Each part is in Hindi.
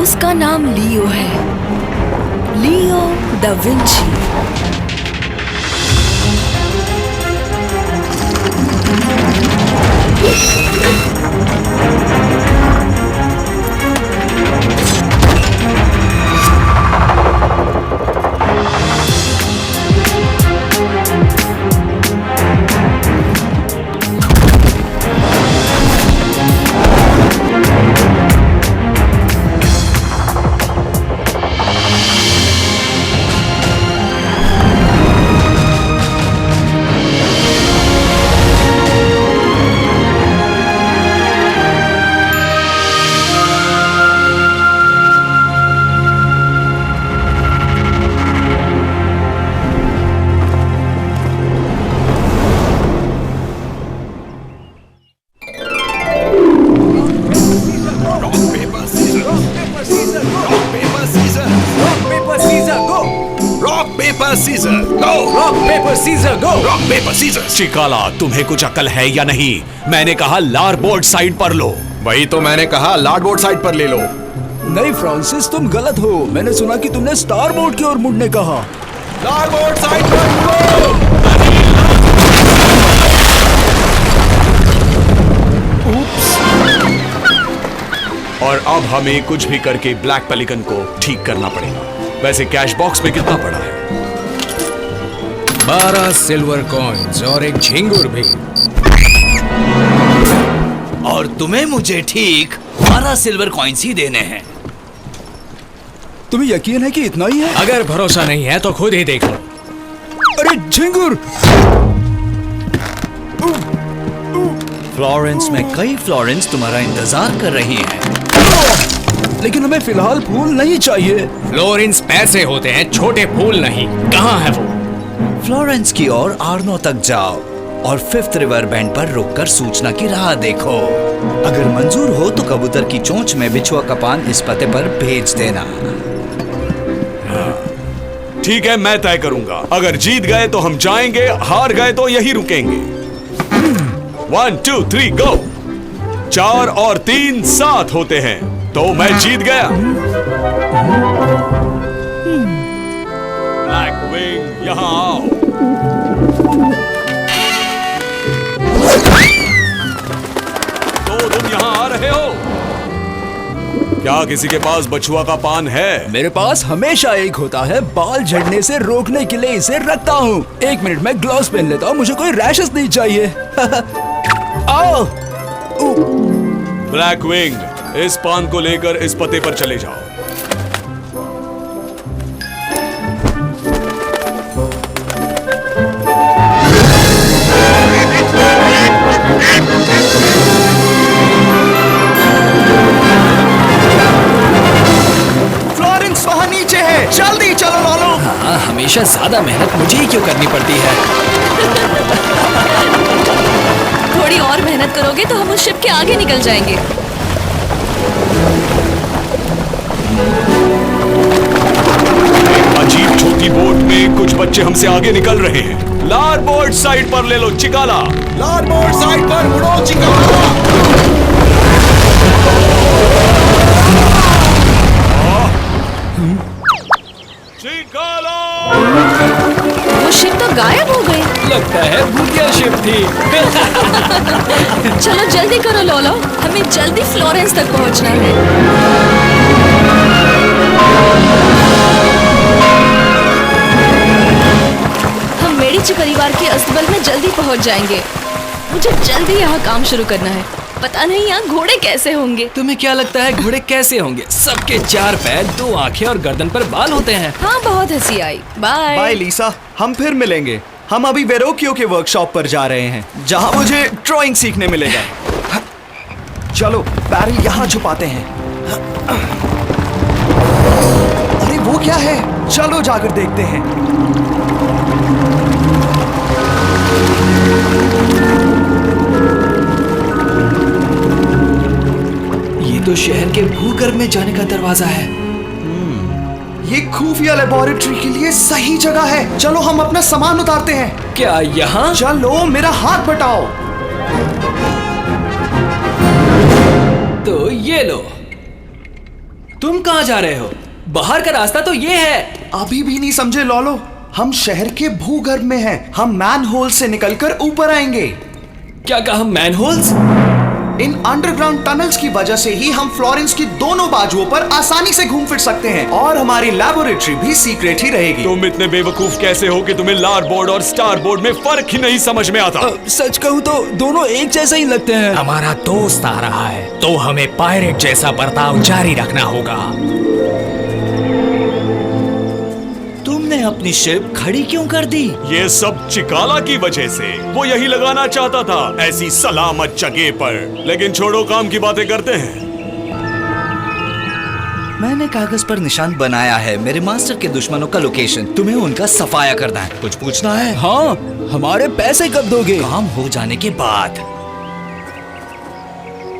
उसका नाम लियो है, लियो दा विंची। चिकाला, तुम्हें कुछ अकल है या नहीं? मैंने कहा लारबोर्ड साइड पर लो। वही तो मैंने कहा, लारबोर्ड साइड पर ले लो। नहीं फ्रांसिस, तुम गलत हो। मैंने सुना कि तुमने स्टारबोर्ड की ओर मुड़ने कहा। लारबोर्ड साइड पर मुड़ो। और अब हमें कुछ भी करके ब्लैक पेलिकन को ठीक करना पड़ेगा। वैसे कैश बॉक्स में कितना पड़ा है? 12 सिल्वर कॉइन्स और एक झिंगुर भी। और तुम्हें मुझे ठीक 12 सिल्वर कॉइन्स ही देने हैं। तुम्हें यकीन है कि इतना ही है? अगर भरोसा नहीं है तो खुद ही देख लो। अरे झिंगुर! फ्लोरेंस में कई फ्लोरेंस तुम्हारा इंतजार कर रही हैं। लेकिन हमें फिलहाल फूल नहीं चाहिए। फ्लोरेंस पैसे होते हैं, छोटे फूल नहीं। कहाँ है वो? फ्लोरेंस की ओर आर्नो तक जाओ और 5th रिवर बैंड पर रुककर सूचना की राह देखो। अगर मंजूर हो तो कबूतर की चोंच में बिछुआ का पान इस पते पर भेज देना। ठीक है, मैं तय करूंगा। अगर जीत गए तो हम जाएंगे, हार गए तो यही रुकेंगे। 1 2 3 गो। 4 और 3 7 होते हैं, तो मैं जीत गया। ब्लैक विंग, यहाँ आओ। तो तुम यहाँ आ रहे हो? क्या किसी के पास बछुआ का पान है? मेरे पास हमेशा एक होता है। बाल झड़ने से रोकने के लिए इसे रखता हूँ। 1 मिनट में ग्लव्स पहन लेता हूँ, मुझे कोई रैशेस नहीं चाहिए। आओ। ब्लैक विंग, इस पान को लेकर इस पते पर चले जाओ। फ्लोरेंस वहाँ नीचे है, जल्दी चलो लालो। हाँ, हमेशा ज्यादा मेहनत मुझे ही क्यों करनी पड़ती है? थोड़ी और मेहनत करोगे तो हम उस शिप के आगे निकल जाएंगे। अजीब छोटी बोट में कुछ बच्चे हमसे आगे निकल रहे हैं। लारबोर्ड साइड पर ले लो चिकाला। लारबोर्ड साइड पर मुड़ो चिकाला। चिकाला! वो शिप तो गायब हो गई। लगता है भूतिया शिप थी। चलो जल्दी करो लोलो, हमें जल्दी फ्लोरेंस तक पहुंचना है। हम मेडिची परिवार के अस्तबल में जल्दी पहुंच जाएंगे। मुझे जल्दी यहाँ काम शुरू करना है। पता नहीं यहाँ घोड़े कैसे होंगे। तुम्हें क्या लगता है घोड़े कैसे होंगे? सबके 4 पैर, 2 आंखें और गर्दन पर बाल होते हैं। हाँ, बहुत हंसी आई। बाय। बाय लीसा, हम फिर मिलेंगे। हम अभी वेरोकियो के वर्कशॉप पर जा रहे हैं, जहाँ मुझे ड्राइंग सीखने मिलेगा। चलो बैरल यहाँ छुपाते हैं। अरे वो क्या है? चलो जाकर देखते हैं। ये तो शहर के भूगर्भ में जाने का दरवाजा है। ये खुफिया लेबोरेटरी के लिए सही जगह है। चलो हम अपना सामान उतारते हैं। क्या यहाँ? चलो मेरा हाथ बटाओ। तो ये लो। तुम कहाँ जा रहे हो? बाहर का रास्ता तो ये है। अभी भी नहीं समझे लॉलो? हम शहर के भूगर्भ में हैं। हम मैनहोल से निकलकर ऊपर आएंगे। क्या कहा, मैनहोल्स? इन अंडरग्राउंड टनल्स की वजह से ही हम फ्लोरेंस की दोनों बाजुओं पर आसानी से घूम फिर सकते हैं और हमारी लैबोरेटरी भी सीक्रेट ही रहेगी। तुम इतने बेवकूफ कैसे हो कि तुम्हें लार बोर्ड और स्टार बोर्ड में फर्क ही नहीं समझ में आता? सच कहूँ तो दोनों एक जैसा ही लगते हैं। हमारा दोस्त आ रहा है तो हमें पायरेट जैसा बर्ताव जारी रखना होगा। तुमने अपनी शिप खड़ी क्यों कर दी? ये सब चिकाला की वजह से। वो यही लगाना चाहता था, ऐसी सलामत जगह पर। लेकिन छोड़ो, काम की बातें करते हैं। मैंने कागज पर निशान बनाया है मेरे मास्टर के दुश्मनों का लोकेशन। तुम्हें उनका सफाया करना है। कुछ पूछना है? हाँ, हमारे पैसे कब दोगे? काम हो जाने के बाद।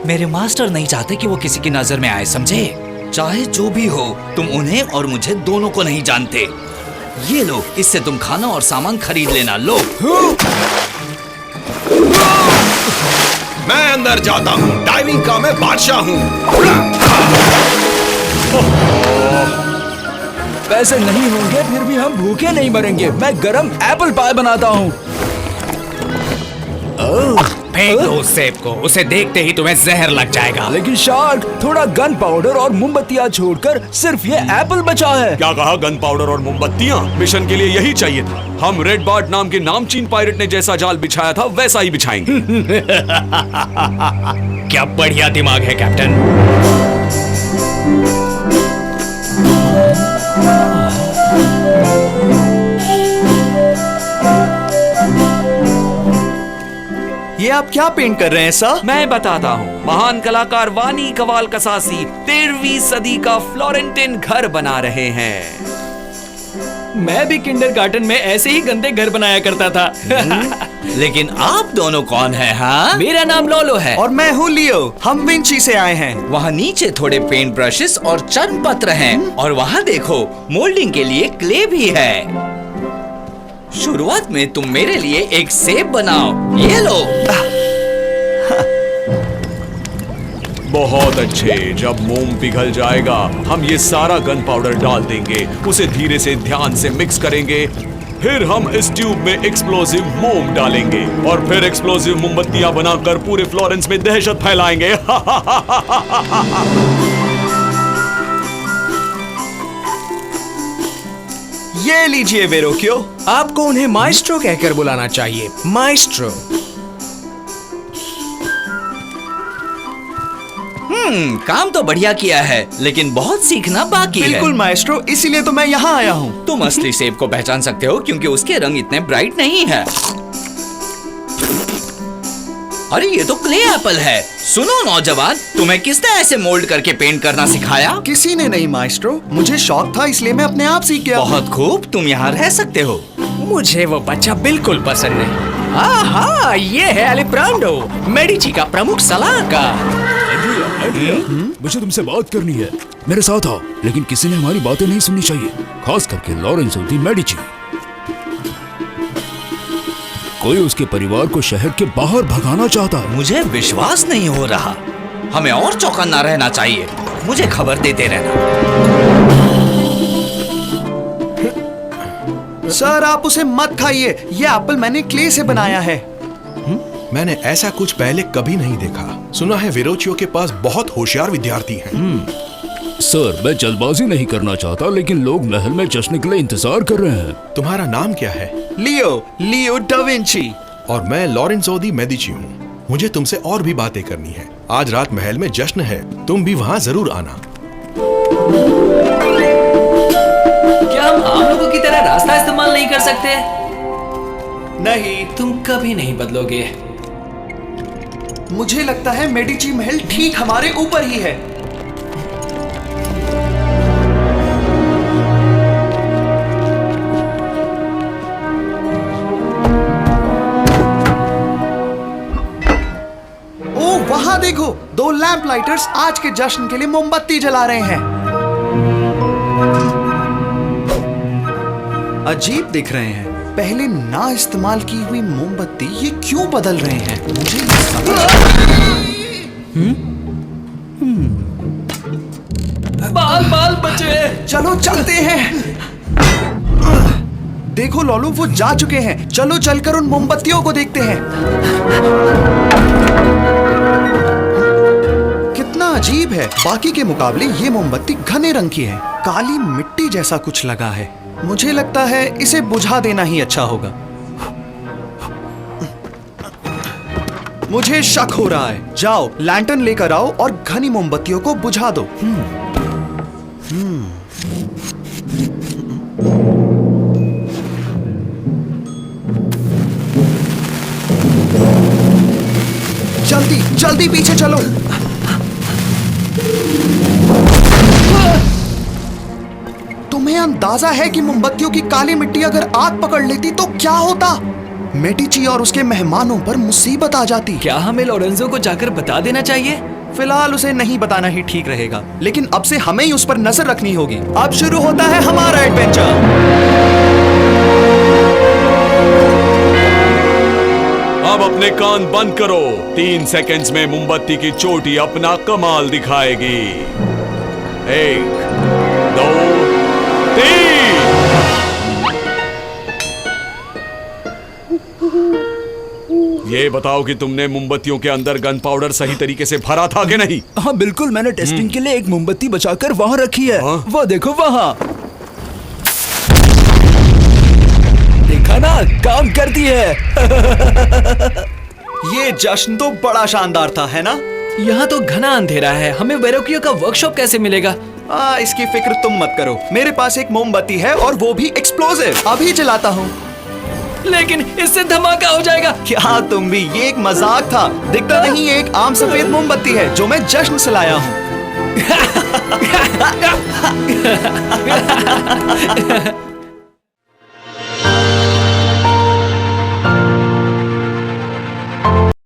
मेरे मास्टर नहीं चाहते कि वो किसी की नजर में आए, समझे? चाहे जो भी हो, तुम उन्हें और मुझे दोनों को नहीं जानते। ये लो, इससे तुम खाना और सामान खरीद लेना। लो। मैं अंदर जाता हूँ। डाइविंग का मैं बादशाह हूँ। पैसे नहीं होंगे फिर भी हम भूखे नहीं मरेंगे। मैं गरम एप्पल पाई बनाता हूँ। फेंक दो उस सेब को, उसे देखते ही तुम्हें जहर लग जाएगा। लेकिन शार्क, थोड़ा गन पाउडर और मोमबत्तियाँ छोड़कर सिर्फ ये एप्पल बचा है। क्या कहा? गन पाउडर और मोमबत्तियां? मिशन के लिए यही चाहिए था। हम रेड बार्ट नाम के नामचीन पायरेट ने जैसा जाल बिछाया था वैसा ही बिछाएंगे। क्या बढ़िया दिमाग है कैप्टन। ये आप क्या पेंट कर रहे हैं सर? मैं बताता हूँ। महान कलाकार वानी कवाल कसासी 13वीं सदी का फ्लोरेंटिन घर बना रहे हैं। मैं भी किंडरगार्टन में ऐसे ही गंदे घर बनाया करता था। लेकिन आप दोनों कौन हैं? हाँ, मेरा नाम लोलो है। और मैं हूँ लियो। हम विंची से आए हैं। वहाँ नीचे थोड़े पेंट ब्रशेस और चर्म पत्र हैं। और वहाँ देखो, मोल्डिंग के लिए क्ले भी है। शुरुआत में तुम मेरे लिए एक सेब बनाओ। ये लो। बहुत अच्छे। जब मोम पिघल जाएगा, हम ये सारा गन पाउडर डाल देंगे। उसे धीरे से ध्यान से मिक्स करेंगे। फिर हम इस ट्यूब में एक्सप्लोसिव मोम डालेंगे और फिर एक्सप्लोसिव मोमबत्तियां बनाकर पूरे फ्लोरेंस में दहशत फैलाएंगे। ये लीजिए वेरोक्यो। आपको उन्हें माइस्ट्रो कहकर बुलाना चाहिए। माइस्ट्रो। काम तो बढ़िया किया है, लेकिन बहुत सीखना बाकी है। बिल्कुल माएस्ट्रो, इसीलिए तो मैं यहाँ आया हूँ। तुम असली सेब को पहचान सकते हो क्योंकि उसके रंग इतने ब्राइट नहीं है। अरे ये तो क्ले एप्पल है। सुनो नौजवान, तुम्हें किसने ऐसे मोल्ड करके पेंट करना सिखाया? किसी ने नहीं माएस्ट्रो, मुझे शौक था इसलिए मैं अपने आप सीख गया। बहुत खूब, तुम यहाँ रह सकते हो। मुझे वो बच्चा बिल्कुल पसंद नहीं। आहा, ये है अलिप्रांडो, मेडिची का प्रमुख सलाहकार। मुझे तुमसे बात करनी है। मेरे साथ आओ। लेकिन किसी ने हमारी बातें नहीं सुननी चाहिए, खास करके लॉरेंसो दी मेडिची। कोई उसके परिवार को शहर के बाहर भगाना चाहता है। मुझे विश्वास नहीं हो रहा। हमें और चौकन्ना रहना चाहिए। मुझे खबर देते रहना। सर, आप उसे मत खाइए। ये एप्पल मैंने क्ले से बनाया है। मैंने ऐसा कुछ पहले कभी नहीं देखा। सुना है वेरोचियो के पास बहुत होशियार विद्यार्थी हैं। सर, मैं जल्दबाजी नहीं करना चाहता, लेकिन लोग महल में जश्न के लिए इंतजार कर रहे हैं। तुम्हारा नाम क्या है? लियो डा विंची। और मैं लॉरेंसो दी मेडिची हूँ। मुझे तुमसे और भी बातें करनी है। आज रात महल में जश्न है, तुम भी वहाँ जरूर आना। क्या हम आम लोगों की तरह रास्ता इस्तेमाल नहीं कर सकते? नहीं, तुम कभी नहीं बदलोगे। मुझे लगता है मेडिची महल ठीक हमारे ऊपर ही है। ओ, वहां देखो, 2 लैंप लाइटर्स आज के जश्न के लिए मोमबत्ती जला रहे हैं। अजीब दिख रहे हैं। पहले ना इस्तेमाल की हुई मोमबत्ती ये क्यों बदल रहे हैं? मुझे नहीं समझ। बाहर चलो चलते हैं। देखो लोलू, वो जा चुके हैं। चलो चलकर उन मोमबत्तियों को देखते हैं। कितना अजीब है, बाकी के मुकाबले ये मोमबत्ती घने रंग की है। काली मिट्टी जैसा कुछ लगा है। मुझे लगता है इसे बुझा देना ही अच्छा होगा। मुझे शक हो रहा है। जाओ लैंटर्न लेकर आओ और घनी मोमबत्तियों को बुझा दो। जल्दी जल्दी पीछे चलो। तुम्हें अंदाजा है कि मोमबत्तियों की काली मिट्टी अगर आग पकड़ लेती तो क्या होता? मेडिची और उसके मेहमानों पर मुसीबत आ जाती। क्या हमें लोरेंजो को जाकर बता देना चाहिए? फिलहाल उसे नहीं बताना ही ठीक रहेगा, लेकिन अब से हमें ही उस पर नजर रखनी होगी। अब शुरू होता है हमारा एडवेंचर। अब अपने कान बंद करो। 3 सेकंड्स में मोमबत्ती की चोटी अपना कमाल दिखाएगी। 1 2 3। ये बताओ कि तुमने मोमबत्तियों के अंदर गन पाउडर सही तरीके से भरा था कि नहीं? हाँ बिल्कुल, मैंने टेस्टिंग के लिए एक मोमबत्ती बचाकर वहाँ रखी है। हाँ? वो देखो वहाँ। देखा ना, काम करती है। ये जश्न तो बड़ा शानदार था, है ना? यहाँ तो घना अंधेरा है, हमें वेरोकियो का वर्कशॉप कैसे मिलेगा? इसकी फिक्र तुम मत करो। मेरे पास एक मोमबत्ती है और वो भी एक्सप्लोसिव। अभी जलाता हूँ। लेकिन इससे धमाका हो जाएगा। क्या तुम भी? ये एक मजाक था। दिखता नहीं, ये एक आम सफेद मोमबत्ती है जो मैं जश्न से लाया हूँ।